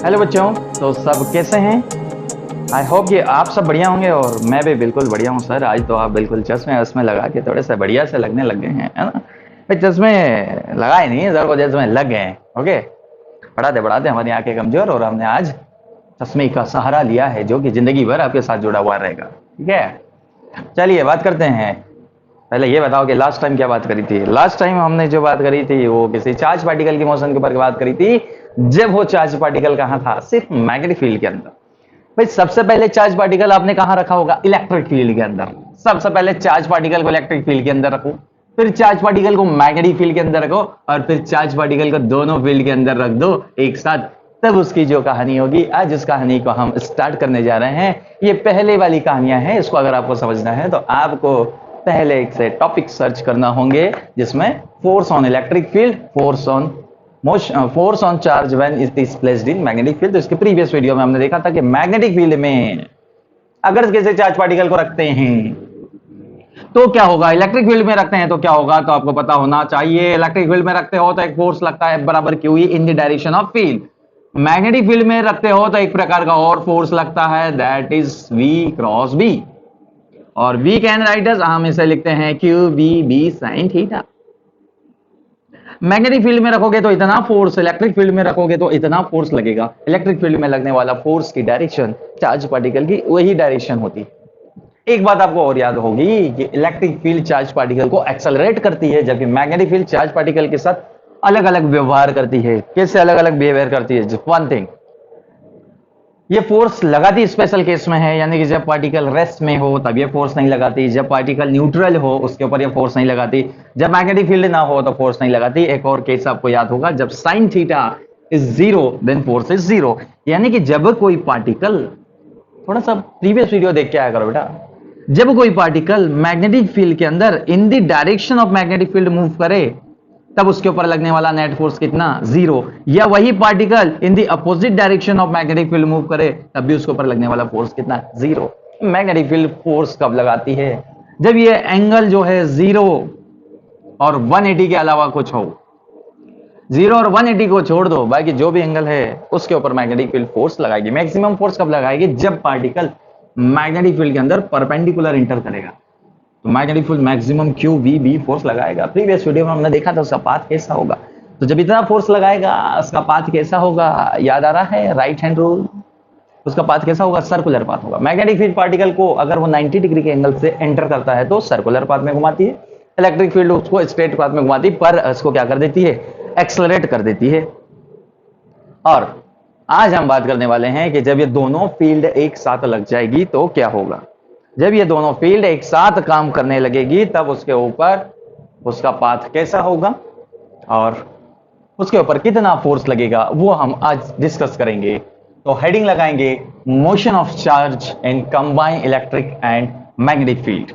Hello बच्चों, तो सब कैसे हैं? आई होप कि आप सब बढ़िया होंगे और मैं भी बिल्कुल बढ़िया हूँ सर। आज तो आप बिल्कुल चश्मे वश्मे लगा के थोड़े से बढ़िया से लगने लग गए हैं, है ना? भाई चश्मे लगाए नहीं है सर को, चश्मे लग गए हैं। ओके, पढ़ाते पढ़ाते हमारी आंखें कमजोर और हमने आज चश्मे का सहारा लिया है जो कि जिंदगी भर आपके साथ जुड़ा हुआ रहेगा। ठीक है, चलिए बात करते हैं। पहले ये बताओ कि लास्ट टाइम क्या बात करी थी। लास्ट टाइम हमने जो बात करी थी वो किसी चार्ज पार्टिकल की मोशन के ऊपर बात करी थी, जब वो चार्ज पार्टिकल कहाँ था? सिर्फ मैग्नेटिक फील्ड के अंदर। भाई सबसे पहले चार्ज पार्टिकल आपने कहां रखा होगा? इलेक्ट्रिक फील्ड के अंदर। सबसे पहले चार्ज पार्टिकल को इलेक्ट्रिक फील्ड के अंदर रखो, फिर चार्ज पार्टिकल को मैग्नेटिक फील्ड के अंदर रखो, और फिर चार्ज पार्टिकल को दोनों फील्ड के अंदर रख दो एक साथ। तब उसकी जो कहानी होगी, आज उस कहानी को हम स्टार्ट करने जा रहे हैं। ये पहले वाली कहानियां हैं, इसको अगर आपको समझना है तो आपको पहले से टॉपिक सर्च करना होंगे, जिसमें force on electric field, force on charge when it is placed in magnetic field. तो इसके प्रीवियस वीडियो में हमने देखा था कि मैग्नेटिक फील्ड में अगर किसी चार्ज पार्टिकल को रखते हैं तो क्या होगा, इलेक्ट्रिक फील्ड में रखते हैं तो क्या होगा, तो आपको पता होना चाहिए। इलेक्ट्रिक फील्ड में रखते हो तो एक फोर्स लगता है बराबर Q in the direction of field. Magnetic field में रखते हो तो एक प्रकार का और फोर्स लगता है, that is V cross B. और वी कैन राइट एज, हम इसे लिखते हैं Q B B sine theta. Magnetic field में रखोगे तो इतना फोर्स, इलेक्ट्रिक फील्ड में रखोगे तो इतना फोर्स लगेगा। इलेक्ट्रिक फील्ड में लगने वाला फोर्स की डायरेक्शन चार्ज पार्टिकल की वही डायरेक्शन होती है। एक बात आपको और याद होगी कि इलेक्ट्रिक फील्ड चार्ज पार्टिकल को एक्सेलरेट करती है, जबकि मैग्नेटिक फील्ड चार्ज पार्टिकल के साथ अलग अलग व्यवहार करती है। कैसे अलग अलग बिहेवियर करती है? जस्ट वन थिंग, ये फोर्स लगाती स्पेशल केस में है, यानी कि जब पार्टिकल रेस्ट में हो तब ये फोर्स नहीं लगाती, जब पार्टिकल न्यूट्रल हो उसके ऊपर ये फोर्स नहीं लगाती, जब मैग्नेटिक फील्ड ना हो तो फोर्स नहीं लगाती। एक और केस आपको याद होगा, जब sine theta is zero then force is zero. यानी कि जब कोई पार्टिकल, थोड़ा सा प्रीवियस वीडियो देख के आया करो बेटा, जब कोई पार्टिकल मैग्नेटिक फील्ड के अंदर इन the direction of magnetic field move करे तब उसके ऊपर लगने वाला नेट फोर्स कितना? जीरो। या वही particle in the opposite direction of magnetic field move करे तब भी उसके ऊपर लगने वाला फोर्स कितना? जीरो। मैग्नेटिक फील्ड फोर्स कब लगाती है? जब ये एंगल जो है जीरो और 180 के अलावा कुछ हो। जीरो और 180 को छोड़ दो, बाकी जो भी एंगल है उसके ऊपर मैग्नेटिक फील्ड फोर्स लगाएगी। मैक्सिमम फोर्स कब लगाएगी? जब पार्टिकल मैग्नेटिक फील्ड के अंदर परपेंडिकुलर इंटर करेगा तो magnetic field maximum Q we B force लगाएगा। प्रीवियस वीडियो में हमने देखा था उसका पाथ कैसा होगा। तो जब इतना फोर्स लगाएगा उसका पाथ कैसा होगा? याद आ रहा है? Right hand rule. उसका पाथ कैसा होगा? सर्कुलर पाथ होगा। मैग्नेटिक फील्ड पार्टिकल को अगर वो 90 डिग्री के एंगल से एंटर करता है तो सर्कुलर पाथ में घुमाती है, इलेक्ट्रिक फील्ड उसको स्ट्रेट पाथ में घुमाती है, पर उसको क्या कर देती है? एक्सेलरेट कर देती है। और आज हम बात करने वाले हैं कि जब ये दोनों फील्ड एक साथ लग जाएगी तो क्या होगा। जब ये दोनों फील्ड एक साथ काम करने लगेगी तब उसके ऊपर उसका पाथ कैसा होगा और उसके ऊपर कितना फोर्स लगेगा, वो हम आज डिस्कस करेंगे। तो हेडिंग लगाएंगे, motion of charge in combine electric and magnetic field.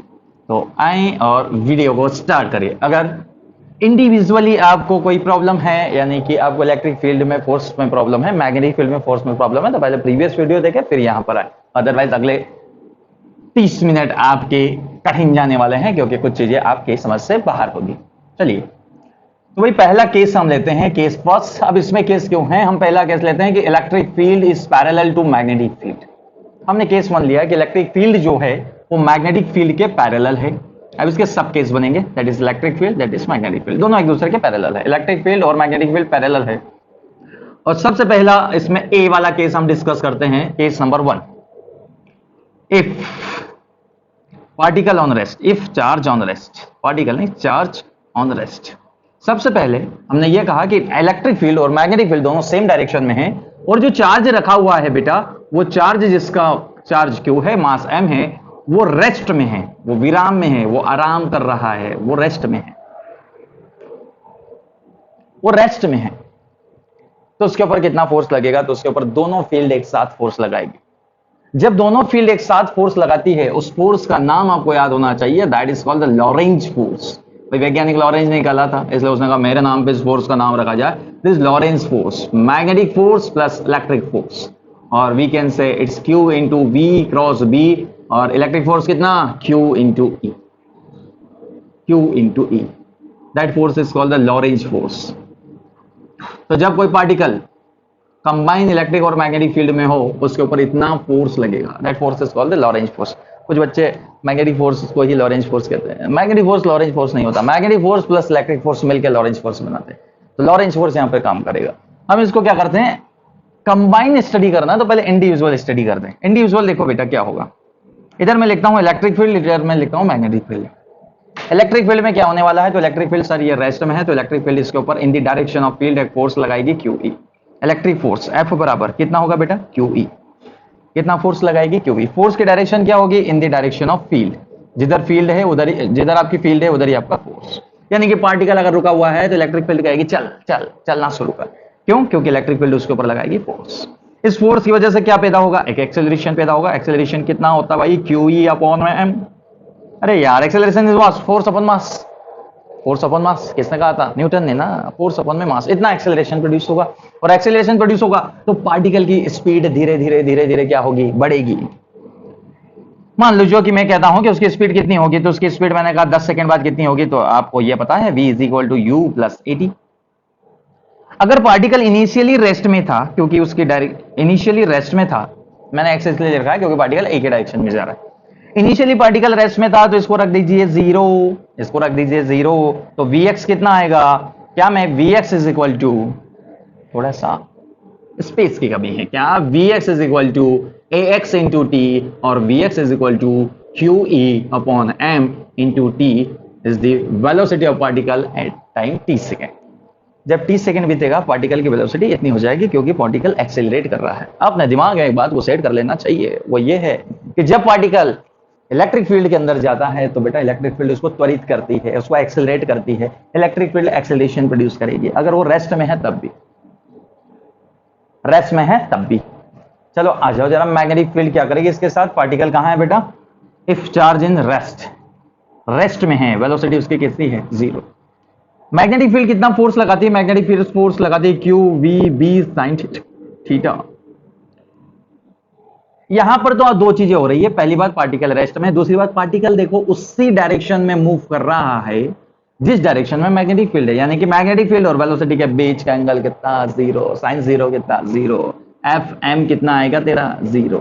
तो आए और वीडियो को स्टार्ट करिए। अगर इंडिविजुअली आपको कोई प्रॉब्लम है, यानी कि आपको इलेक्ट्रिक फील्ड में फोर्स में प्रॉब्लम है, मैग्नेटिक फील्ड में फोर्स में प्रॉब्लम है, तो पहले प्रीवियस वीडियो देखें फिर यहां पर आए। अदरवाइज अगले 30 मिनट आपके कठिन जाने वाले हैं, क्योंकि कुछ चीजें आपकी समझ से बाहर होगी। चलिए, तो वही पहला केस हम लेते हैं, केस फर्स्ट। अब इसमें केस क्यों है? हम पहला केस लेते हैं कि electric field is parallel to magnetic field. हमने केस मान लिया कि इलेक्ट्रिक फील्ड जो है वो मैग्नेटिक फील्ड के पैरेलल है। अब इसके सब केस बनेंगे, that is electric field, that is magnetic field, दोनों एक दूसरे के पैरेलल है। इलेक्ट्रिक फील्ड और मैग्नेटिक फील्ड पैरेलल है। और सबसे पहला इसमें ए वाला केस हम डिस्कस करते हैं, case number 1। If particle on rest, if charge on rest, particle नहीं चार्ज ऑन रेस्ट। सबसे पहले हमने ये कहा कि इलेक्ट्रिक फील्ड और मैग्नेटिक फील्ड दोनों सेम डायरेक्शन में हैं, और जो चार्ज रखा हुआ है बेटा, वो चार्ज जिसका चार्ज क्यू है, मास एम है, वो रेस्ट में है, वो विराम में है, वो आराम कर रहा है, वो रेस्ट में है, वो रेस्ट में है। तो उसके ऊपर कितना फोर्स लगेगा? तो उसके ऊपर दोनों फील्ड एक साथ फोर्स लगाएगी। जब दोनों फील्ड एक साथ फोर्स लगाती है, उस फोर्स का नाम आपको याद होना चाहिए, that is called the Lorentz force. वैज्ञानिक लॉरेंज ने निकाला था, इसलिए उसने कहा मेरे नाम पे इस फोर्स का नाम रखा जाए, this Lorentz force, magnetic force plus electric force. और we can say it's q into v cross B, और इलेक्ट्रिक फोर्स कितना? Q into E, q into E, that force is called the Lorentz force. तो जब कोई particle combine electric और magnetic field में हो उसके ऊपर इतना फोर्स लगेगा, that force is called the Lorentz force. कुछ बच्चे मैग्नेटिक फोर्स को ही लॉरेंज फोर्स कहते हैं। मैग्नेटिक फोर्स लॉरेंज फोर्स नहीं होता, magnetic force plus electric force मिलकर लॉरेंज फोर्स बनाते हैं, तो लॉरेंज फोर्स यहाँ पे काम करेगा। हम इसको क्या करते हैं, कंबाइन स्टडी करना तो पहले इंडिविजुअल स्टडी करते हैं। इंडिविजुअल देखो बेटा क्या होगा, इधर मैं लिखता हूं इलेक्ट्रिक फील्ड, इधर मैं लिखता हूं मैग्नेटिक फील्ड। इलेक्ट्रिक फील्ड में क्या होने वाला है, तो इलेक्ट्रिक फील्ड सर ये रेस्ट में है, तो इलेक्ट्रिक फील्ड इसके ऊपर इन द डायरेक्शन ऑफ फील्ड एक फोर्स लगाएगी QE। इलेक्ट्रिक फोर्स F बराबर कितना होगा बेटा QE, कितना फोर्स लगाएगी QE। फोर्स की डायरेक्शन क्या होगी, इन द डायरेक्शन ऑफ फील्ड, जिधर फील्ड है उधर ही, जिधर आपकी फील्ड है उधर ही आपका फोर्स। यानी कि पार्टिकल अगर रुका हुआ है तो इलेक्ट्रिक फील्ड कहेगी चल चल चलना शुरू कर, क्यों, क्योंकि इलेक्ट्रिक फील्ड उसके ऊपर लगाएगी फोर्स। इस फोर्स की वजह से क्या पैदा होगा, एक एक्सेलरेशन पैदा होगा। एक्सेलरेशन कितना होता है भाई, QE अपॉन m। अरे यार acceleration is what, force upon mass. Force upon mass किसने कहा था, न्यूटन ने ना, फोर्स अपॉन में मास। इतना एक्सेलरेशन प्रोड्यूस होगा, और एक्सेलरेशन प्रोड्यूस होगा तो पार्टिकल की स्पीड धीरे धीरे धीरे धीरे क्या होगी, बढ़ेगी। मान लो कि मैं कहता हूं कि उसकी स्पीड कितनी होगी, तो उसकी स्पीड मैंने कहा 10 सेकंड बाद कितनी होगी, तो आपको यह पता है v is equal to u plus AT। अगर पार्टिकल इनिशियली रेस्ट में था, क्योंकि उसकी डायरेक्ट इनिशियली रेस्ट में था, मैंने एक्स इसलिए लिखा है क्योंकि पार्टिकल एक ही डायरेक्शन में जा रहा है। इनिशियली पार्टिकल रेस्ट में था तो इसको रख दीजिए 0, इसको रख दीजिए 0, तो Vx कितना आएगा, क्या मैं Vx इज इक्वल टू, थोड़ा सा स्पेस की कमी है क्या, Vx is equal to ax into T, और Vx is equal to QE upon m into T is the velocity of particle at time t second. जब t सेकंड बीतेगा particle की वेलोसिटी इतनी हो जाएगी क्योंकि पार्टिकल एक्सेलरेट कर रहा है। अपने दिमाग में एक बात को सेट कर लेना चाहिए, वो ये है कि जब पार्टिकल इलेक्ट्रिक फील्ड के अंदर जाता है तो बेटा इलेक्ट्रिक फील्ड उसको त्वरित करती है, उसको एक्सेलरेट करती है। इलेक्ट्रिक फील्ड एक्सेलरेशन प्रोड्यूस करेगी, अगर वो रेस्ट में है तब भी, रेस्ट में है तब भी। चलो आ जाओ जरा, मैग्नेटिक फील्ड क्या करेगी इसके साथ, पार्टिकल कहां है बेटा, if charge in rest, rest में है, वेलोसिटी उसकी कितनी है 0। मैग्नेटिक फील्ड कितना फोर्स लगाती है, मैग्नेटिक फील्ड फोर्स लगाती है QVB sin थीटा। यहां पर तो दो चीजें हो रही है, पहली बात पार्टिकल रेस्ट में, दूसरी बात पार्टिकल देखो उसी डायरेक्शन में मूव कर रहा है जिस डायरेक्शन में मैग्नेटिक फील्ड है। यानी कि मैग्नेटिक फील्ड और वेलोसिटी के बीच का एंगल कितना 0, sin 0 कितना 0, FM कितना आएगा तेरा 0,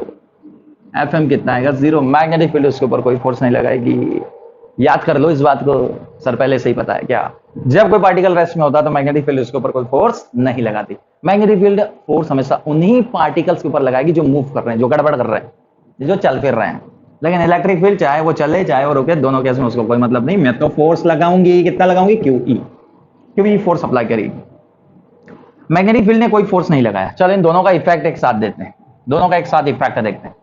FM कितना आएगा 0। मैग्नेटिक फील्ड उसके ऊपर कोई फोर्स नहीं लगाएगी। याद कर लो इस बात को, सर पहले से ही पता है क्या, जब कोई पार्टिकल रेस्ट में होता तो मैग्नेटिक फील्ड उसके ऊपर कोई फोर्स नहीं लगाती। मैग्नेटिक फील्ड फोर्स हमेशा उन्हीं पार्टिकल्स के ऊपर लगाएगी जो मूव कर रहे हैं, जो गड़बड़ कर रहे हैं, जो चल फिर रहे हैं। लेकिन इलेक्ट्रिक फील्ड चाहे वो चले चाहे वो रुके, दोनों केस में उसको कोई मतलब नहीं। मैं तो फोर्स लगाऊंगी, कितना लगाऊंगी QE फोर्स अप्लाई करेगी। मैग्नेटिक फील्ड ने कोई फोर्स नहीं लगाया। चलो इन दोनों का इफेक्ट एक साथ देते हैं, दोनों का एक साथ इफेक्ट देखते हैं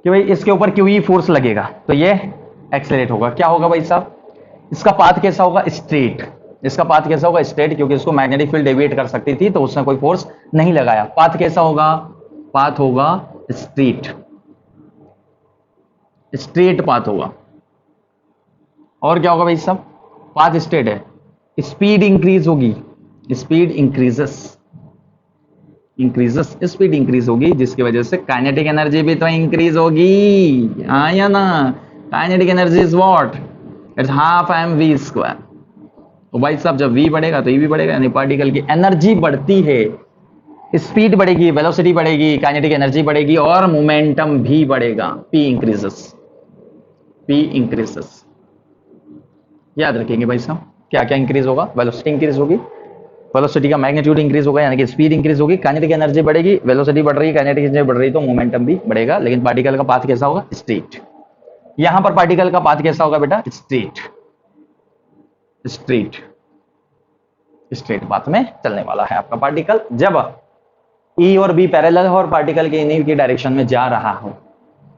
कि भाई इसके ऊपर QE फोर्स लगेगा तो ये एक्सेलरेट होगा। क्या होगा भाई साहब, इसका पाथ कैसा होगा, स्ट्रेट। इसका पाथ कैसा होगा, स्ट्रेट, क्योंकि इसको मैग्नेटिक फील्ड डेविएट कर सकती थी तो उसने कोई फोर्स नहीं लगाया। पाथ कैसा होगा, पाथ होगा स्ट्रेट, स्ट्रेट पाथ होगा। और क्या होगा भाई साहब, पाथ स्ट्रेट है, स्पीड इंक्रीज होगी, स्पीड इंक्रीजेस, स्पीड इंक्रीज होगी, जिसकी वजह से काइनेटिक एनर्जी भी तो इंक्रीज होगी, हाँ या ना। Kinetic energy is what, it's half mv square. तो भाई साहब जब v बढ़ेगा तो e भी बढ़ेगा, यानी पार्टिकल की एनर्जी बढ़ती है, स्पीड बढ़ेगी, वेलोसिटी बढ़ेगी, काइनेटिक एनर्जी बढ़ेगी और मोमेंटम भी बढ़ेगा। p increases. याद रखेंगे भाई साहब, क्या क्या इंक्रीज होगा, वेलोसिटी इंक्रीज होगी, वेलोसिटी का मैग्नीट्यूड इंक्रीज होगा, यानी कि स्पीड इंक्रीज होगी, काइनेटिक एनर्जी बढ़ेगी, वेलोसिटी बढ़ रही है, काइनेटिक एनर्जी बढ़ रही है तो मोमेंटम भी बढ़ेगा। लेकिन पार्टिकल का पाथ कैसा होगा, स्ट्रेट। यहां पर पार्टिकल का पाथ कैसा होगा बेटा, स्ट्रेट पाथ में चलने वाला है आपका पार्टिकल। जब E और B पैरेलल हो और पार्टिकल के इन्हीं की डायरेक्शन में जा रहा हो,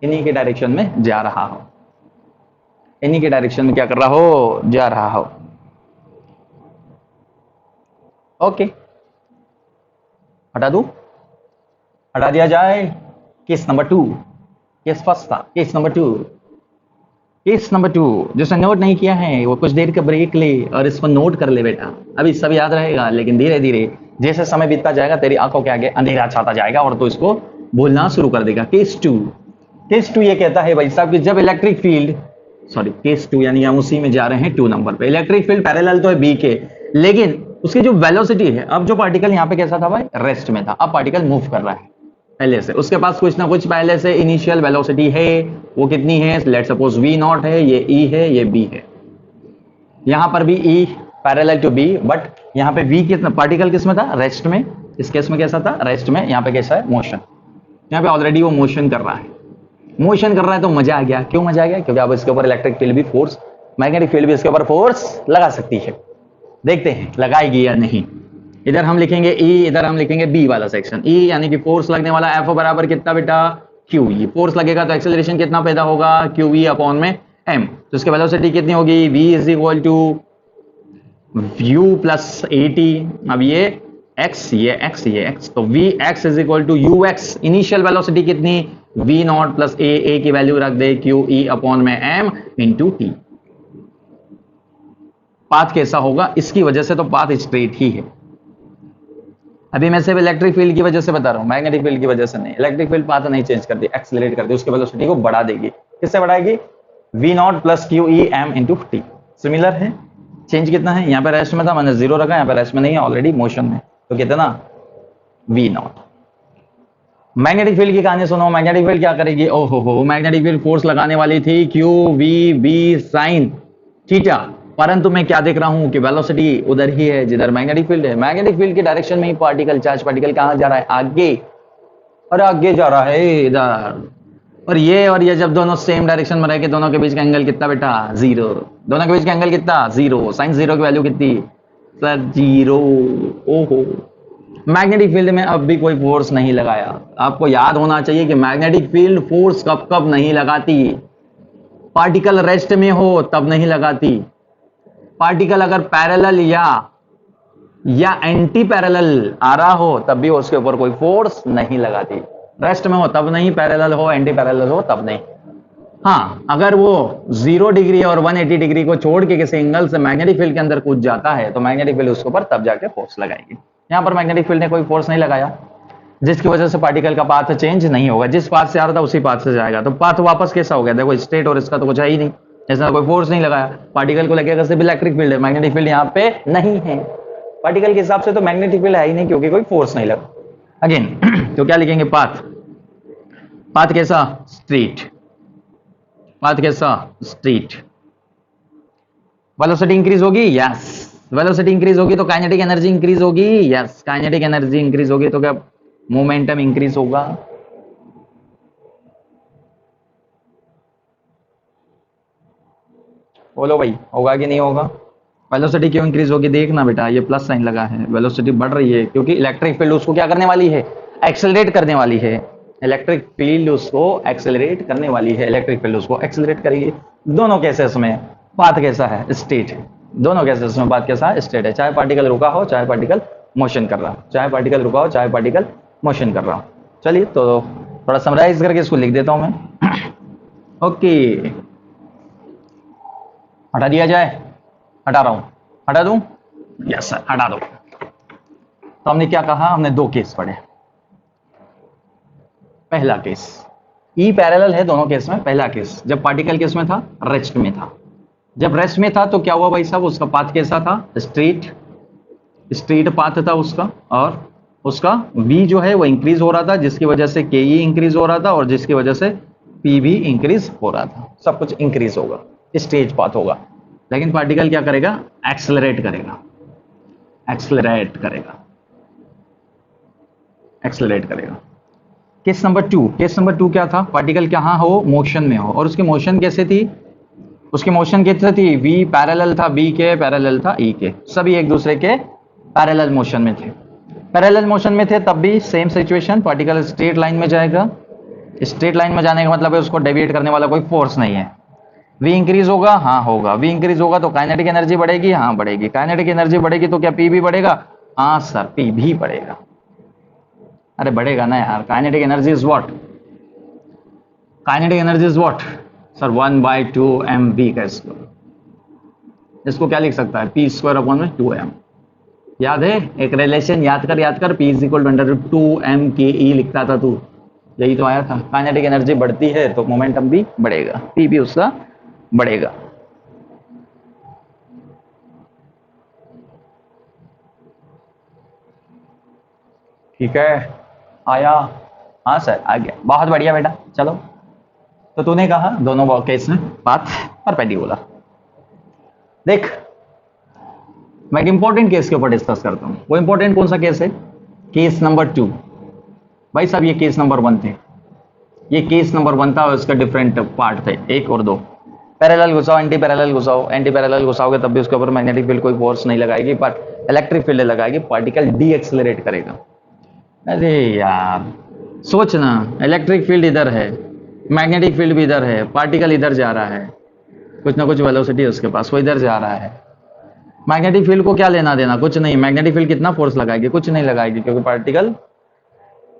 इन्हीं के डायरेक्शन में जा रहा हो, इन्हीं के डायरेक्शन में क्या कर रहा हो, जा रहा हो। ओके, हटा दूं, हटा दिया जाए। केस नंबर 2, केस फर्स्ट था, केस नंबर 2, केस नंबर 2। जिसने नोट नहीं किया है वो कुछ देर का ब्रेक ले और इसको नोट कर ले बेटा, अभी सब याद रहेगा, लेकिन धीरे धीरे जैसे समय बीतता जाएगा तेरी आंखों के आगे अंधेरा छाता जाएगा और तो इसको भूलना शुरू कर देगा। केस 2, केस 2 ये कहता है भाई साहब कि जब इलेक्ट्रिक फील्ड, सॉरी केस 2 यानी हम उसी में जा रहे हैं 2 नंबर पे। इलेक्ट्रिक फील्ड पैरेलल तो है बी के, लेकिन उसकी जो वेलोसिटी है, अब जो पार्टिकल यहाँ पे कैसा था भाई, रेस्ट में था, अब पार्टिकल मूव कर रहा है पहले से, उसके पास कुछ ना कुछ पहले से इनिशियल वेलोसिटी है, वो कितनी है, लेट्स सपोज v नॉट है, ये e है, ये b है, यहां पर भी e parallel to b, but यहाँ पे v कितना, पार्टिकल किस में था, रेस्ट में, इस केस में कैसा था, रेस्ट में, यहाँ पे कैसा है, मोशन, यहाँ पे ऑलरेडी वो मोशन कर रहा है, मोशन कर रहा है तो मजा आ गया, क्यों मजा आ गया, क्योंकि अब इसके ऊपर इलेक्ट्रिक फील्ड भी फोर्स, मैग्नेटिक फील्ड भी इसके ऊपर फोर्स लगा सकती है, देखते हैं लगाएगी या नहीं। इधर हम लिखेंगे E, इधर हम लिखेंगे B वाला सेक्शन, E यानी कि फोर्स लगने वाला, F बराबर कितना बेटा, QE, फोर्स लगेगा तो एक्सेलरेशन कितना पैदा होगा, QE अपॉन में M, तो इसकी वेलोसिटी कितनी होगी, V is equal to U plus AT, अब ये X, ये X, ये X, तो Vx is equal to UX, initial velocity कितनी, V नॉट प्लस A की वैल्यू रख दे, QE अपॉन में M इंटू T। पाथ कैसा होगा, इसकी वजह से तो पाथ स्ट्रेट ही है, अभी मैं सिर्फ इलेक्ट्रिक फील्ड की वजह से बता रहा हूं, मैग्नेटिक फील्ड की वजह से नहीं, इलेक्ट्रिक फील्ड पाथ नहीं चेंज करती, एक्सेलरेट करती, उसके वेलोसिटी को बढ़ा देगी, किससे बढ़ाएगी, V naught plus QE M into T, similar है, चेंज कितना है, यहाँ पे रेस्ट में था मैंने 0 रखा, यहाँ पे रेस्ट में नहीं है, ऑलरेडी मोशन में, तो कितना, V नॉट। मैग्नेटिक फील्ड की कहानी सुनो, मैग्नेटिक फील्ड क्या करेगी, ओहो, मैग्नेटिक फील्ड फोर्स लगाने वाली थी QVB साइन थीटा, परंतु मैं क्या देख रहा हूं कि वेलोसिटी उधर ही है जिधर मैग्नेटिक फील्ड है, मैग्नेटिक फील्ड की डायरेक्शन में ही पार्टिकल, चार्ज पार्टिकल कहां जा रहा है, आगे, और आगे जा रहा है इधर, और ये जब दोनों सेम डायरेक्शन में रहेंगे, दोनों के बीच का एंगल कितना बेटा, 0, दोनों के बीच का एंगल कितना, 0, साइन 0 की वैल्यू कितनी सर, 0, ओहो। मैग्नेटिक फील्ड में अब भी कोई फोर्स नहीं लगाया, आपको याद होना चाहिए कि मैग्नेटिक फील्ड फोर्स कब कब नहीं लगाती, पार्टिकल रेस्ट में हो तब नहीं लगाती, पार्टिकल अगर पैरेलल या एंटी पैरेलल आ रहा हो तब भी उसके ऊपर कोई फोर्स नहीं लगाती, रेस्ट में हो तब नहीं, पैरेलल हो, एंटी पैरेलल हो तब नहीं। हाँ, अगर वो 0 डिग्री और 180 डिग्री को छोड़ के किसी एंगल से मैग्नेटिक फील्ड के अंदर कूद जाता है तो मैग्नेटिक फील्ड उसके ऊपर तब जाके फोर्स लगाएगी, यहां पर मैग्नेटिक फील्ड ने कोई फोर्स नहीं लगाया, जिसकी वजह से पार्टिकल का पाथ चेंज नहीं होगा, जिस पाथ से आ रहा था उसी पाथ से जाएगा, तो पाथ वापस कैसा हो गया, देखो स्ट्रेट, और इसका तो कुछ है ही नहीं, ऐसा कोई फोर्स नहीं लगाया, पार्टिकल को लगेगा सिर्फ इलेक्ट्रिक फील्ड है, मैग्नेटिक फील्ड यहाँ पे नहीं है, पार्टिकल के हिसाब से तो मैग्नेटिक फील्ड है ही नहीं क्योंकि कोई फोर्स नहीं लगा। अगेन तो क्या लिखेंगे, पाथ, पाथ कैसा, स्ट्रेट, पाथ कैसा, स्ट्रेट, वेलोसिटी इंक्रीज होगी, यस, वेलोसिटी इंक्रीज होगी तो काइनेटिक एनर्जी इंक्रीज होगी, यस, काइनेटिक एनर्जी इंक्रीज होगी तो क्या मोमेंटम इंक्रीज होगा, बोलो भाई, होगा कि नहीं होगा, वेलोसिटी क्यों इंक्रीज होगी, देखना बेटा ये प्लस साइन लगा है, वेलोसिटी बढ़ रही है क्योंकि इलेक्ट्रिक फील्ड उसको क्या करने वाली है, एक्सेलरेट करने वाली है, इलेक्ट्रिक फील्ड उसको एक्सेलरेट करने वाली है, इलेक्ट्रिक फील्ड उसको एक्सेलरेट करेगी। दोनों केसेस में पाथ कैसा है, स्टेट, दोनों केसेस में पाथ कैसा है, स्टेट है, चाहे पार्टिकल रुका हो चाहे पार्टिकल मोशन कर रहा हो, चाहे पार्टिकल रुका हो चाहे पार्टिकल मोशन कर रहा हो। चलिए तो थोड़ा समराइज करके इसको लिख देता हूं मैं। ओके, हटा दिया जाए, हटा रहा हूं, हटा दूं, यस सर हटा दो। तो हमने क्या कहा, हमने 2 केस पढ़े, पहला केस ई पैरेलल है दोनों केस में, पहला केस जब पार्टिकल केस में था, रेस्ट में था, जब रेस्ट में था तो क्या हुआ भाई साहब, उसका पाथ कैसा था, स्ट्रेट पाथ था उसका, और उसका v जो है वो इंक्रीज हो रहा था जिसकी वजह से ke इंक्रीज हो रहा था और जिसकी वजह से p भी इंक्रीज हो रहा था, सब कुछ इंक्रीज होगा, स्ट्रेट पाथ होगा। लेकिन पार्टिकल क्या करेगा, एक्सेलरेट करेगा, एक्सेलरेट करेगा, एक्सेलरेट करेगा। केस नंबर 2, केस नंबर 2 क्या था, पार्टिकल कहाँ हो, मोशन में हो, और उसकी मोशन कैसे थी, उसकी मोशन कैसे थी, v पैरेलल था b के, पैरेलल था e के, सभी एक दूसरे के पैरेलल मोशन में थे, पैरेलल मोशन में थे तब भी same situation, particle straight line में जाएगा, स्ट्रेट लाइन में जाने का मतलब है उसको डेविएट करने वाला कोई फोर्स नहीं है, v इंक्रीज होगा, हाँ होगा, v इंक्रीज होगा तो काइनेटिक एनर्जी बढ़ेगी, हाँ बढ़ेगी, काइनेटिक एनर्जी बढ़ेगी तो क्या p भी बढ़ेगा, हाँ सर p भी बढ़ेगा, अरे बढ़ेगा ना यार, kinetic energy is what, kinetic energy is what sir, 1/2 mv का स्क्वायर, इसको क्या लिख सकता है, p स्क्वायर अपॉन में 2m, याद है एक रिलेशन, याद कर, p is equal to 2m ke लिखता था तू, यही तो आया था, काइनेटिक एनर्जी बढ़ती है तो मोमेंटम भी बढ़ेगा, p भी उसका बढ़ेगा। ठीक है, आया। हाँ सर आ गया, बहुत बढ़िया बेटा। चलो, तो तूने कहा दोनों केस में पाथ परपेंडिकुलर। देख, मैं एक इंपॉर्टेंट केस के ऊपर डिस्कस करता हूँ। वो इंपॉर्टेंट कौन सा केस है? Case number 2। भाई साहब ये केस नंबर 1 थे, ये केस नंबर 1 था और इसका डिफरेंट पार्ट थे 1 और 2। पैरेलल घुसाओ, एंटी पैरेलल घुसाओ, एंटी पैरेलल घुसाओगे तब भी उसके ऊपर मैग्नेटिक फील्ड कोई फोर्स नहीं लगाएगी, बट इलेक्ट्रिक फील्ड लगाएगी, पार्टिकल डी एक्सेलरेट करेगा। अरे यार सोचना, इलेक्ट्रिक फील्ड इधर है, मैग्नेटिक फील्ड भी इधर है, पार्टिकल इधर जा रहा है, कुछ ना कुछ वेलोसिटी है उसके पास, वो इधर जा रहा है। मैग्नेटिक फील्ड को क्या लेना देना? कुछ नहीं। मैग्नेटिक फील्ड कितना फोर्स लगाएगी? कुछ नहीं लगाएगी, क्योंकि पार्टिकल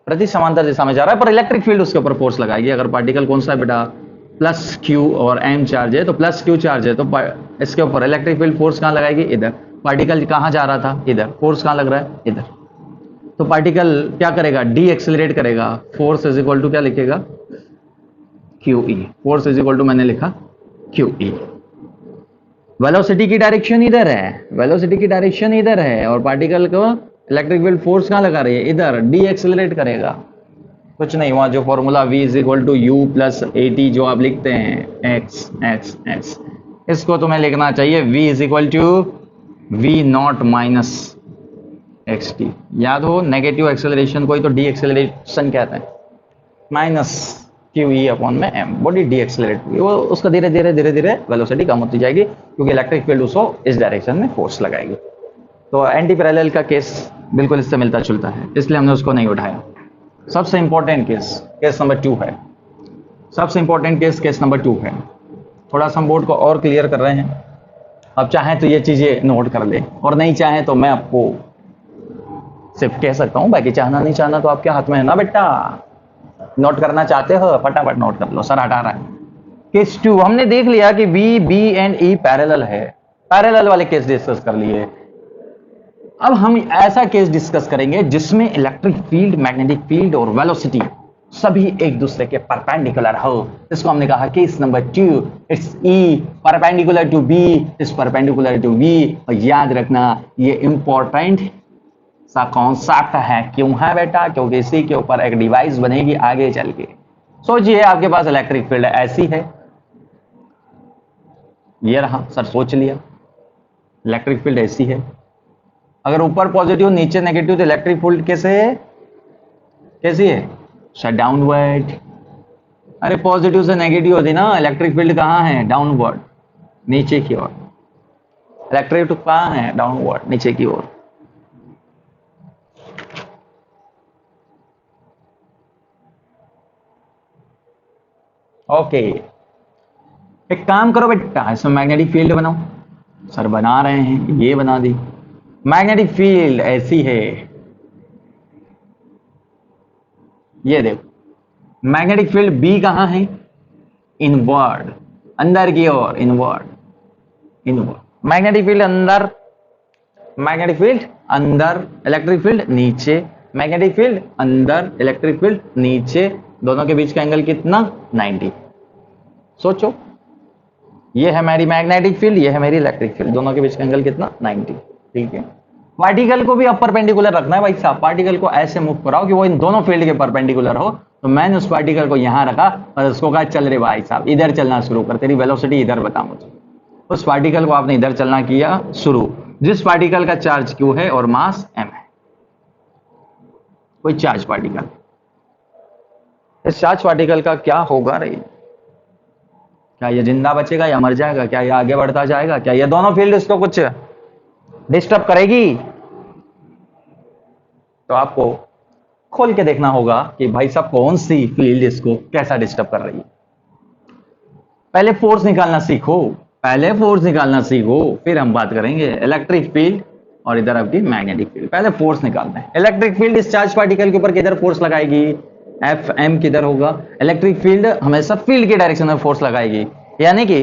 प्रति समांतर दिशा में जा रहा है। पर इलेक्ट्रिक फील्ड उसके ऊपर फोर्स लगाएगी। अगर पार्टिकल कौन सा है बेटा? प्लस क्यू और एम चार्ज है, तो प्लस क्यू चार्ज है, तो इसके ऊपर इलेक्ट्रिक फील्ड फोर्स कहां लगाएगी? इधर। पार्टिकल कहां जा रहा था? इधर। फोर्स कहां लग रहा है? इधर। तो पार्टिकल क्या करेगा? डी एक्सेलरेट करेगा। फोर्स इज इक्वल टू क्या लिखेगा? Q E. Force is equal to मैंने लिखा क्यू ई। वेलोसिटी की डायरेक्शन इधर है, वेलोसिटी की डायरेक्शन इधर है, और पार्टिकल को इलेक्ट्रिक फील्ड फोर्स कहां लगा रही है? इधर। डी एक्सेलरेट करेगा। कुछ नहीं, वहां जो formula v is equal to U plus A T जो आप लिखते हैं x x x, इसको तुम्हें लिखना चाहिए v is equal to v naught minus X T. याद हो, नेगेटिव एक्सेलरेशन को ही तो डी एक्सेलरेशन कहते हैं, माइनस क्यू ई अपॉन में एम। बॉडी डी एक्सेलरेट, वो उसका धीरे धीरे धीरे धीरे वेलोसिटी कम होती जाएगी, क्योंकि इलेक्ट्रिक फील्ड उसको इस डायरेक्शन में फोर्स लगाएगी। तो एंटी पैरेलल का केस बिल्कुल इससे मिलता जुलता है, इसलिए हमने उसको नहीं उठाया। सबसे इंपॉर्टेंट केस केस नंबर 2 है। सबसे इंपॉर्टेंट केस नंबर 2 है। थोड़ा सा हम बोर्ड को और क्लियर कर रहे हैं। अब चाहें तो ये चीजें नोट कर ले, और नहीं चाहें तो मैं आपको सिर्फ कह सकता हूं, बाकी चाहना नहीं चाहना तो आपके हाथ में है ना बेटा। नोट करना चाहते हो फटाफट नोट कर लो, सर हटा रहा है। केस 2 हमने देख लिया कि B B and E parallel है, पैरेलल वाले केस डिस्कस कर लिए। अब हम ऐसा केस डिस्कस करेंगे जिसमें इलेक्ट्रिक फील्ड, मैग्नेटिक फील्ड और वेलोसिटी सभी एक दूसरे के परपेंडिकुलर हो। इसको हमने कहा case number 2, it's E perpendicular to B, it's perpendicular to B. और याद रखना ये इंपॉर्टेंट सा कॉन्सेप्ट है। क्यों है बेटा? क्योंकि इसी के ऊपर एक डिवाइस बनेगी आगे चल के। सोचिए आपके पास इलेक्ट्रिक फील्ड ऐसी है, ये रहा, सर सोच लिया इलेक्ट्रिक फील्ड ऐसी है। अगर ऊपर पॉजिटिव नीचे नेगेटिव, तो इलेक्ट्रिक फील्ड कैसे है? कैसी है? शायद डाउनवर्ड। अरे पॉजिटिव से नेगेटिव होती ना, इलेक्ट्रिक फील्ड कहां है? डाउनवर्ड, नीचे की ओर। इलेक्ट्रिक फील्ड कहां है? डाउनवर्ड, नीचे की ओर। ओके, एक काम करो बेटा, इसमें मैग्नेटिक फील्ड बनाओ। सर बना रहे हैं, ये बना दी। मैग्नेटिक फील्ड ऐसी है, ये देखो। मैग्नेटिक फील्ड बी कहां है? इनवर्ड, अंदर की ओर, इनवर्ड इनवर्ड। मैग्नेटिक फील्ड अंदर, मैग्नेटिक फील्ड अंदर, इलेक्ट्रिक फील्ड नीचे। मैग्नेटिक फील्ड अंदर, इलेक्ट्रिक फील्ड नीचे। दोनों के बीच का एंगल कितना? 90। सोचो, ये है मेरी मैग्नेटिक फील्ड, ये है मेरी इलेक्ट्रिक फील्ड, दोनों के बीच का एंगल कितना? 90। ठीक है। पार्टिकल को भी अब परपेंडिकुलर रखना है भाई साहब। पार्टिकल को ऐसे मूव कराओ कि वो इन दोनों फील्ड के परपेंडिकुलर हो। तो मैंने उस पार्टिकल को यहां रखा और उसको कहा चल रे भाई साहब इधर चलना शुरू कर, तेरी वेलोसिटी इधर बता मुझे। उस पार्टिकल को आपने इधर चलना किया शुरू, जिस पार्टिकल का चार्ज क्यू है और मास एम है। कोई चार्ज पार्टिकल, इस चार्ज पार्टिकल का क्या होगा रे? क्या ये जिंदा बचेगा या मर जाएगा? क्या ये आगे बढ़ता जाएगा? क्या ये दोनों फील्ड इसको कुछ डिस्टर्ब करेगी? तो आपको खोल के देखना होगा कि भाई साहब कौन सी फील्ड इसको कैसा डिस्टर्ब कर रही है। पहले फोर्स निकालना सीखो, पहले फोर्स निकालना सीखो, फिर हम बात करेंगे इलेक्ट्रिक फील्ड और इधर आपकी मैग्नेटिक फील्ड। पहले फोर्स निकालना है। इलेक्ट्रिक फील्ड इस चार्ज पार्टिकल के ऊपर किधर फोर्स लगाएगी? एफ एम किधर होगा? इलेक्ट्रिक फील्ड हमेशा फील्ड के डायरेक्शन में फोर्स लगाएगी। यानी कि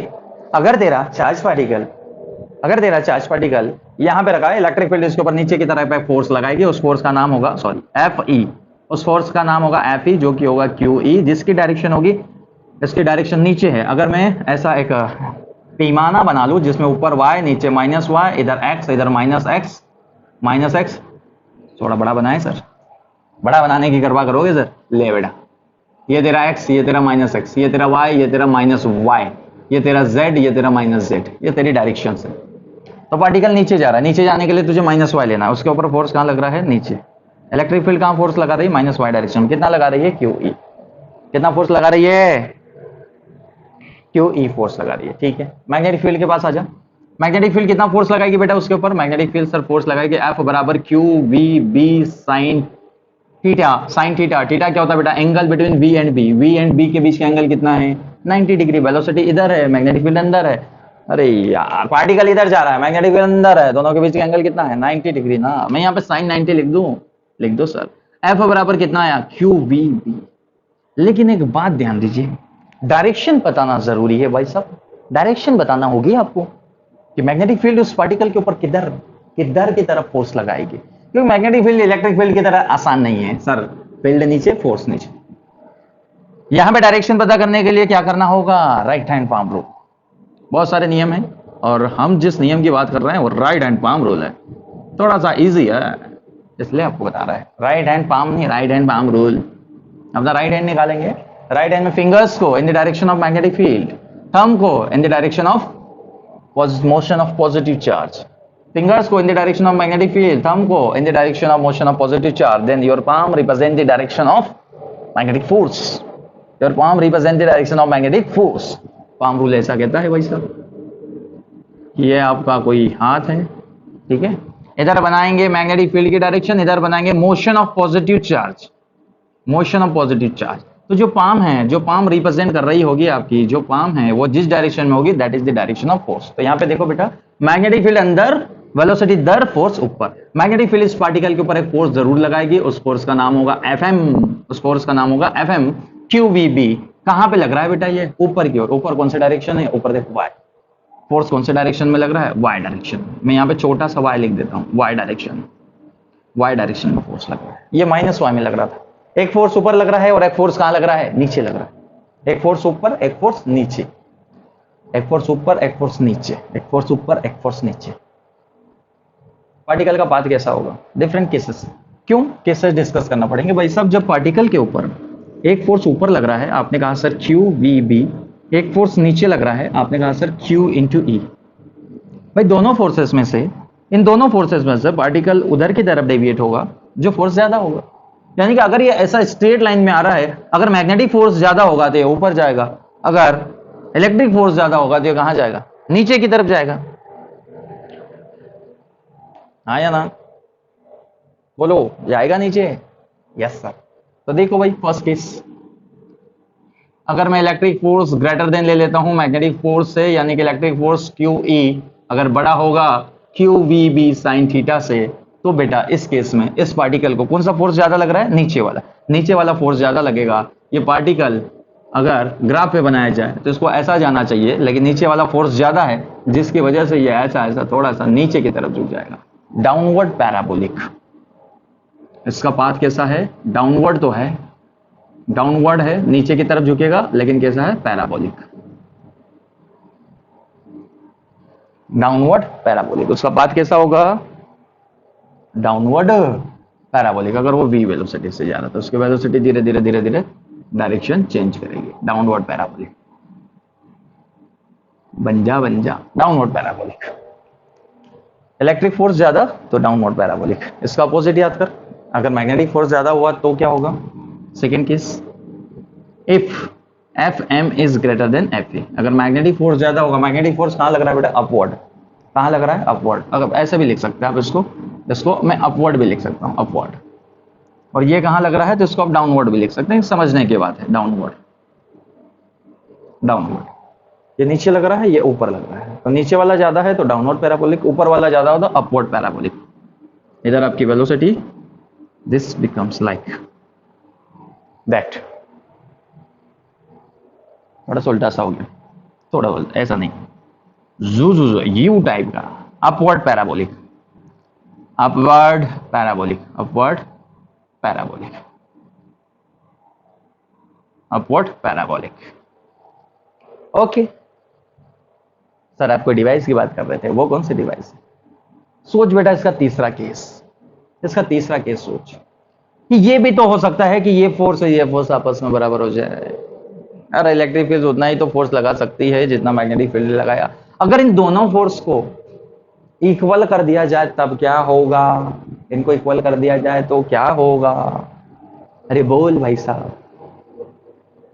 अगर तेरा चार्ज पार्टिकल यहां पे रखा है, इलेक्ट्रिक फील्ड इसके ऊपर नीचे की तरफ पे फोर्स लगाएगी। उस फोर्स का नाम होगा एफ ई, उस फोर्स का नाम होगा एफ ई, जो कि होगा क्यू ई, जिसकी डायरेक्शन होगी, इसकी डायरेक्शन नीचे है। अगर मैं ऐसा एक पैमाना बना लूं जिसमें ऊपर y, नीचे माइनस y, इधर x, इधर माइनस x, थोड़ा बड़ा बनाए सर, बड़ा बनाने की कृपा करोगे सर? ले बेटा, ये तेरा x, ये तेरा माइनस एक्स, ये तेरा y, ये तेरा माइनस y, ये तेरा z, ये तेरा माइनस z, ये तेरी डायरेक्शन है। तो पार्टिकल नीचे जा रहा है, नीचे जाने के लिए तुझे माइनस y लेना है, उसके ऊपर फोर्स कहाँ लग रहा है? नीचे। इलेक्ट्रिक फील्ड कहाँ फोर्स लगा रही है? Minus y direction. कितना लगा रही है? QE। कितना फोर्स लगा रही है? QE फोर्स लगा रही है, ठीक है। मैग्नेटिक फील्ड के पास आ जा। मैग्नेटिक फील्ड कितना फोर्स लगाएगी बेटा उसके ऊपर? मैग्नेटिक फील्ड सर फोर्स लगाएगी F बराबर QVB sine theta. Sine theta, theta क्या होता है बेटा? Angle between V and B। V and B के बीच का एंगल कितना है? 90 डिग्री। वेलोसिटी इधर है, मैग्नेटिक फील्ड अंदर है। अरे यार, पार्टिकल इधर जा रहा है, मैग्नेटिक फील्ड अंदर है, दोनों के बीच का एंगल कितना है? 90 डिग्री ना। मैं यहाँ पे साइन 90 लिख दूं? लिख दो सर। F बराबर कितना आया? QVB। लेकिन एक बात ध्यान दीजिए, डायरेक्शन बताना जरूरी है भाई साहब। डायरेक्शन बताना होगी आपको कि मैग्नेटिक फील्ड उस पार्टिकल के ऊपर किधर किधर की तरफ फोर्स लगाएगी, क्योंकि मैग्नेटिक फील्ड इलेक्ट्रिक फील्ड की तरह आसान नहीं है सर। फील्ड नीचे, फोर्स नीचे। यहां पे डायरेक्शन पता करने के लिए क्या करना होगा? Right hand palm rule. बहुत सारे नियम हैं और हम जिस नियम की बात कर रहे हैं वो राइट हैंड पाम रूल है। थोड़ा सा इजी है इसलिए आपको बता रहा है। राइट हैंड पाम नहीं, राइट हैंड पाम रूल। अपना राइट हैंड निकालेंगे, राइट हैंड में फिंगर्स को in the direction of magnetic field, thumb को in the direction of motion of positive charge, fingers go in the direction of magnetic field, thumb go in the direction of motion of positive charge, then your palm represent the direction of magnetic force, your palm represent the direction of magnetic force। palm rule ऐसा कहता है भाई साहब। ये आपका कोई हाथ है, ठीक है। इधर बनाएंगे मैग्नेटिक फील्ड की डायरेक्शन, इधर बनाएंगे motion of positive charge, motion of positive charge. तो जो पाम है, जो पाम रिप्रेजेंट कर रही होगी आपकी, जो पाम है वो जिस डायरेक्शन में होगी that is the direction of force. तो यहाँ पे देखो बेटा, मैग्नेटिक फील्ड अंदर, वेलोसिटी दर, फोर्स ऊपर। मैग्नेटिक फील्ड इस पार्टिकल के ऊपर एक फोर्स जरूर लगाएगी, उस फोर्स का नाम होगा Fm, उस फोर्स का नाम होगा Fm। QVB कहां पे लग रहा है बेटा? ये ऊपर की ओर। ऊपर कौन सा डायरेक्शन है? ऊपर देखो y। फोर्स कौन से डायरेक्शन में लग रहा है? y direction. मैं यहाँ पे छोटा सा y लिख देता हूँ, y डायरेक्शन। y डायरेक्शन में फोर्स लग रहा है। ये माइनस y में लग रहा था। एक फोर्स ऊपर लग रहा है और एक फोर्स कहां लग रहा है? नीचे लग रहा है। एक फोर्स ऊपर, एक फोर्स नीचे, एक फोर्स ऊपर, एक फोर्स नीचे, एक फोर्स ऊपर, एक फोर्स नीचे। पार्टिकल का पाथ कैसा होगा? Different cases. क्यों केसेस डिस्कस करना पड़ेंगे भाई साहब? जब पार्टिकल के ऊपर एक फोर्स ऊपर लग रहा है, आपने कहा सर QVB, एक फोर्स नीचे लग रहा है, आपने कहा सर Q इंटू E। भाई दोनों फोर्सेस में से, इन दोनों फोर्सेस में से पार्टिकल उधर की तरफ डेविएट होगा जो फोर्स ज्यादा होगा। यानी कि अगर ये ऐसा स्ट्रेट लाइन में आ रहा है, अगर मैग्नेटिक फोर्स ज्यादा होगा तो ये ऊपर जाएगा, अगर इलेक्ट्रिक फोर्स ज्यादा होगा तो ये कहां जाएगा? नीचे की तरफ जाएगा। हाँ या ना? बोलो, जाएगा नीचे? Yes sir. तो देखो भाई, फर्स्ट केस, अगर मैं इलेक्ट्रिक फोर्स ग्रेटर देन ले लेता हूं मैग्नेटिक फोर्स से, यानी कि इलेक्ट्रिक फोर्स QE अगर बड़ा होगा QVB साइन थीटा से, तो बेटा इस केस में इस पार्टिकल को कौन सा फोर्स ज्यादा लग रहा है? नीचे वाला। नीचे वाला फोर्स ज्यादा लगेगा। ये पार्टिकल अगर ग्राफ पे बनाया जाए तो इसको ऐसा जाना चाहिए, लेकिन नीचे वाला फोर्स ज्यादा है, जिसकी वजह से ये ऐसा ऐसा थोड़ा सा नीचे की तरफ झुक जाएगा। Downward parabolic. इसका पाथ कैसा है? डाउनवर्ड तो है, डाउनवर्ड है, नीचे की तरफ झुकेगा, लेकिन कैसा है? पैराबोलिक। डाउनवर्ड पैराबोलिक, उसका पाथ कैसा होगा? Downward parabolic. अगर वो v वेलोसिटी से जा रहा है तो उसकी वेलोसिटी धीरे धीरे धीरे धीरे डायरेक्शन चेंज करेगी। Downward parabolic. बन जा डाउनवर्ड पैराबोलिक। इलेक्ट्रिक फोर्स ज्यादा तो डाउनवर्ड पैराबोलिक। इसका अपोजिट याद कर, अगर मैग्नेटिक फोर्स ज्यादा हुआ तो क्या होगा? Second case, if Fm is greater than Fa। अगर मैग्नेटिक फोर्स ज्यादा होगा, मैग्नेटिक फोर्स कहां लग रहा है बेटा? अपवर्ड। कहां लग रहा है? अपवर्ड। अगर ऐसे भी लिख सकते हैं आप इसको मैं अपवर्ड भी लिख सकता हूं, अपवर्ड। और ये कहां लग रहा है? तो इसको आप डाउनवर्ड भी लिख सकते हैं, समझने की बात है। Downward, downward. ये नीचे लग रहा है, ये ऊपर लग रहा है, तो नीचे वाला ज्यादा है तो डाउनवर्ड पैराबोलिक, ऊपर वाला ज्यादा हो तो अपवर्ड पैराबोलिक। इधर आपकी velocity this becomes like that. थोड़ा सा उल्टा सा हो गया, थोड़ा ऐसा नहीं, यू टाइप का। Upward parabolic, upward parabolic, upward parabolic, upward parabolic. Okay sir, आपको डिवाइस की बात कर रहे थे, वो कौन सी डिवाइस? सोच बेटा इसका तीसरा केस, इसका तीसरा केस सोच। कि ये भी तो हो सकता है कि ये फोर्स आपस में बराबर हो जाए। अरे इलेक्ट्रिक फील्ड उतना ही तो फोर्स लगा सकती है जितना मैग्नेटिक फील्ड लगाया। अगर इन दोनों फोर्स को इक्वल कर दिया जाए तब क्या होगा? इनको इक्वल कर दिया जाए तो क्या होगा? अरे बोल भाई साहब,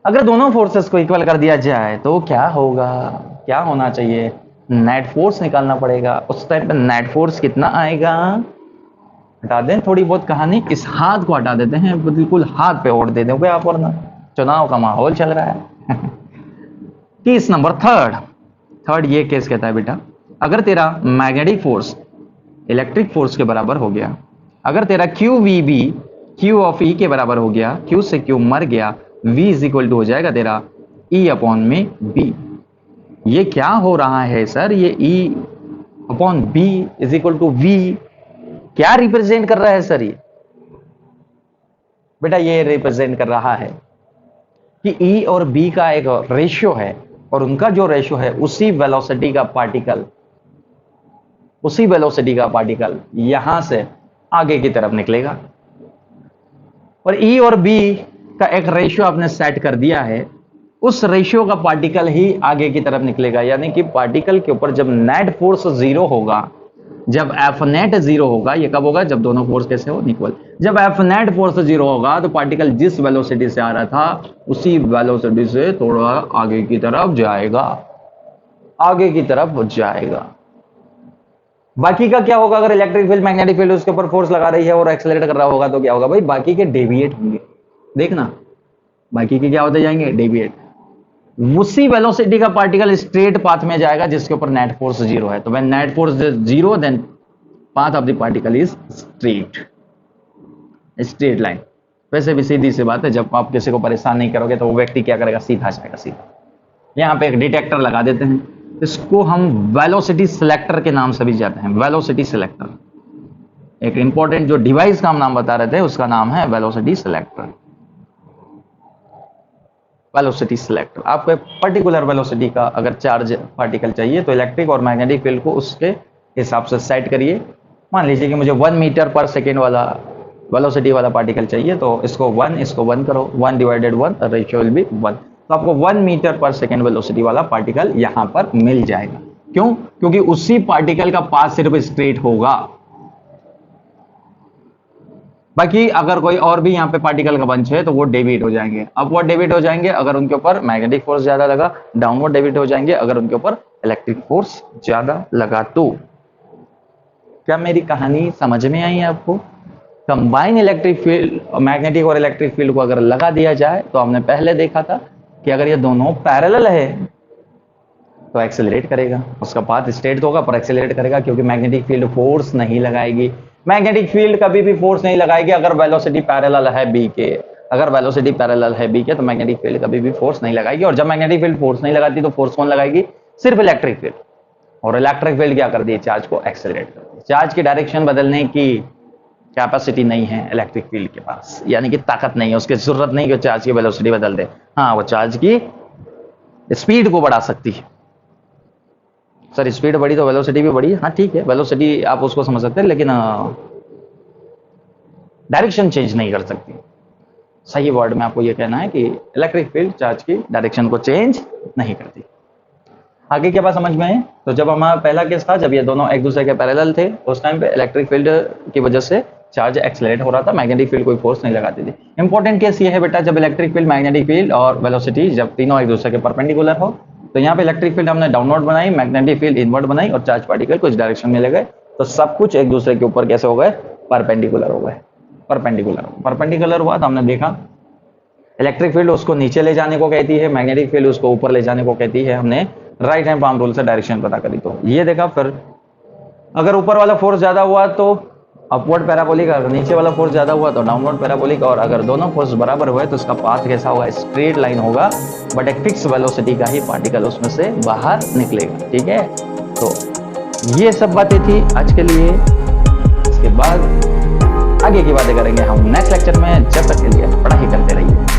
अगर दोनों फोर्सेस को इक्वल कर दिया जाए तो क्या होगा? क्या होना चाहिए? नेट फोर्स निकालना पड़ेगा। उस टाइम पे नेट फोर्स कितना आएगा? हटा दें थोड़ी बहुत कहानी, इस हाथ को हटा देते हैं, बिल्कुल हाथ पे ओढ़ दे दोगे आप, वरना चुनाव का माहौल चल रहा है। केस नंबर थर्ड ये केस कहता है बेटा, अगर तेरा मैग्नेटिक फोर्स इलेक्ट्रिक फोर्स के बराबर हो गया, अगर तेरा q we B q of E के बराबर हो गया, क्यू से क्यू मर गया, v इज इक्वल टू हो जाएगा तेरा E अपॉन में B। ये क्या हो रहा है सर? ये E upon B is equal to V क्या रिप्रेजेंट कर रहा है सर? ये बेटा ये रिप्रेजेंट कर रहा है कि E और B का एक रेशियो है, और उनका जो रेशियो है उसी वेलोसिटी का पार्टिकल यहां से आगे की तरफ निकलेगा। और E और B का एक रेशियो आपने सेट कर दिया है, उस रेशियो का पार्टिकल ही आगे की तरफ निकलेगा। यानी कि पार्टिकल के ऊपर जब नेट फोर्स जीरो होगा, जब एफ नेट जीरो होगा, ये कब होगा? जब दोनों फोर्स कैसे हो? इक्वल। जब एफ नेट फोर्स जीरो होगा तो पार्टिकल जिस वेलोसिटी से आ रहा था उसी वेलोसिटी से थोड़ा आगे की तरफ जाएगा। बाकी का क्या होगा? अगर इलेक्ट्रिक फील्ड मैग्नेटिक फील्ड उसके ऊपर फोर्स लगा रही है और एक्सेलरेट कर रहा होगा तो क्या होगा भाई? बाकी के डेविएट होंगे। देखना बाकी के क्या होते जाएंगे? डेविएट। उसी वेलोसिटी का पार्टिकल स्ट्रेट पाथ में जाएगा जिसके ऊपर नेट फोर्स जीरो है। तो when net force zero then path of the particle is straight line. वैसे भी सीधी सी बात है, जब आप किसी को परेशान नहीं करोगे तो वो व्यक्ति क्या करेगा? सीधा जाएगा सीधा। यहां पे एक डिटेक्टर लगा देते हैं, इसको हम वेलोसिटी सिलेक्टर के नाम से भी जाते हैं। वेलोसिटी सिलेक्टर एक इंपॉर्टेंट जो डिवाइस का हम नाम बता रहे थे उसका नाम है वेलोसिटी सिलेक्टर। वेलोसिटी सिलेक्टर आपको पर्टिकुलर वेलोसिटी का अगर चार्ज पार्टिकल चाहिए तो इलेक्ट्रिक और मैग्नेटिक फील्ड को उसके हिसाब से सेट करिए। मान लीजिए कि मुझे 1 मीटर पर सेकेंड वाला वेलोसिटी वाला पार्टिकल चाहिए, तो इसको 1 करो, 1 डिवाइडेड 1 रेशियो विल बी 1। तो आपको 1 मीटर पर सेकेंड वेलोसिटी वाला पार्टिकल यहां पर मिल जाएगा। क्यों? क्योंकि उसी पार्टिकल का पाथ सिर्फ स्ट्रेट होगा। बाकी अगर कोई और भी यहाँ पे पार्टिकल का बंच है तो वो डेविएट हो जाएंगे, अपवर्ड डेविएट हो जाएंगे अगर उनके ऊपर मैग्नेटिक फोर्स ज्यादा लगा, डाउनवर्ड डेविएट हो जाएंगे अगर उनके ऊपर इलेक्ट्रिक फोर्स ज्यादा लगा। तो क्या मेरी कहानी समझ में आई आपको? कंबाइन इलेक्ट्रिक फील्ड, मैग्नेटिक और इलेक्ट्रिक फील्ड को अगर लगा दिया जाए तो हमने पहले देखा था कि अगर ये दोनों पैरेलल है तो एक्सेलरेट करेगा, उसका पाथ स्ट्रेट होगा पर एक्सेलरेट करेगा, क्योंकि मैग्नेटिक फील्ड फोर्स नहीं लगाएगी। मैग्नेटिक फील्ड कभी भी फोर्स नहीं लगाएगी अगर वेलोसिटी पैरेलल है बी के। अगर वेलोसिटी पैरेलल है बी के तो मैग्नेटिक फील्ड कभी भी फोर्स नहीं लगाएगी। और जब मैग्नेटिक फील्ड फोर्स नहीं लगाती तो फोर्स कौन लगाएगी? सिर्फ इलेक्ट्रिक फील्ड। और इलेक्ट्रिक फील्ड क्या कर दी? चार्ज को एक्सेलरेट कर दी। चार्ज की डायरेक्शन बदलने की कैपेसिटी नहीं है इलेक्ट्रिक फील्ड के पास, यानी कि ताकत नहीं है, उसकी जरूरत नहीं कि चार्ज की वेलोसिटी बदल दे। हाँ, वो चार्ज की स्पीड को बढ़ा सकती है। सर स्पीड बढ़ी तो वेलोसिटी भी बढ़ी। हाँ ठीक है, वेलोसिटी आप उसको समझ सकते हैं, लेकिन डायरेक्शन चेंज नहीं कर सकती। सही वर्ड में आपको यह कहना है कि इलेक्ट्रिक फील्ड चार्ज की डायरेक्शन को चेंज नहीं करती। आगे क्या बात समझ में है? तो जब हमारा पहला केस था, जब ये दोनों एक दूसरे के पैरेलल थे, उस टाइम पे इलेक्ट्रिक फील्ड की वजह से चार्ज एक्सेलरेट हो रहा था, मैग्नेटिक फील्ड कोई फोर्स नहीं लगाती थी। इंपॉर्टेंट केस ये है बेटा, जब इलेक्ट्रिक फील्ड, मैग्नेटिक फील्ड और वेलोसिटी जब तीनों एक दूसरे के परपेंडिकुलर हो, तो यहाँ पे इलेक्ट्रिक फील्ड हमने डाउनवर्ड बनाई, मैग्नेटिक फील्ड इनवर्ड बनाई और चार्ज पार्टिकल कुछ डायरेक्शन में ले गए, तो सब कुछ एक दूसरे के ऊपर कैसे हो गए? परपेंडिकुलर हो गए। परपेंडिकुलर हुआ तो हमने देखा इलेक्ट्रिक फील्ड उसको नीचे ले जाने को कहती है, मैग्नेटिक फील्ड उसको ऊपर ले जाने को कहती है। हमने राइट हैंड पाम रूल से डायरेक्शन पता करी, तो ये देखा। फिर अगर ऊपर वाला फोर्स ज्यादा हुआ तो अपवर्ड पैराबोलिक, अगर नीचे वाला फोर्स ज्यादा हुआ तो डाउनवर्ड पैराबोलिक, और अगर दोनों फोर्स बराबर हुए तो उसका पाथ कैसा होगा? स्ट्रेट लाइन होगा, बट एक फिक्स वेलोसिटी का ही पार्टिकल उसमें से बाहर निकलेगा। ठीक है, तो ये सब बातें थी आज के लिए। इसके बाद आगे की बातें करेंगे हम नेक्स्ट लेक्चर में। जब तक के लिए पढ़ाई करते रहिए।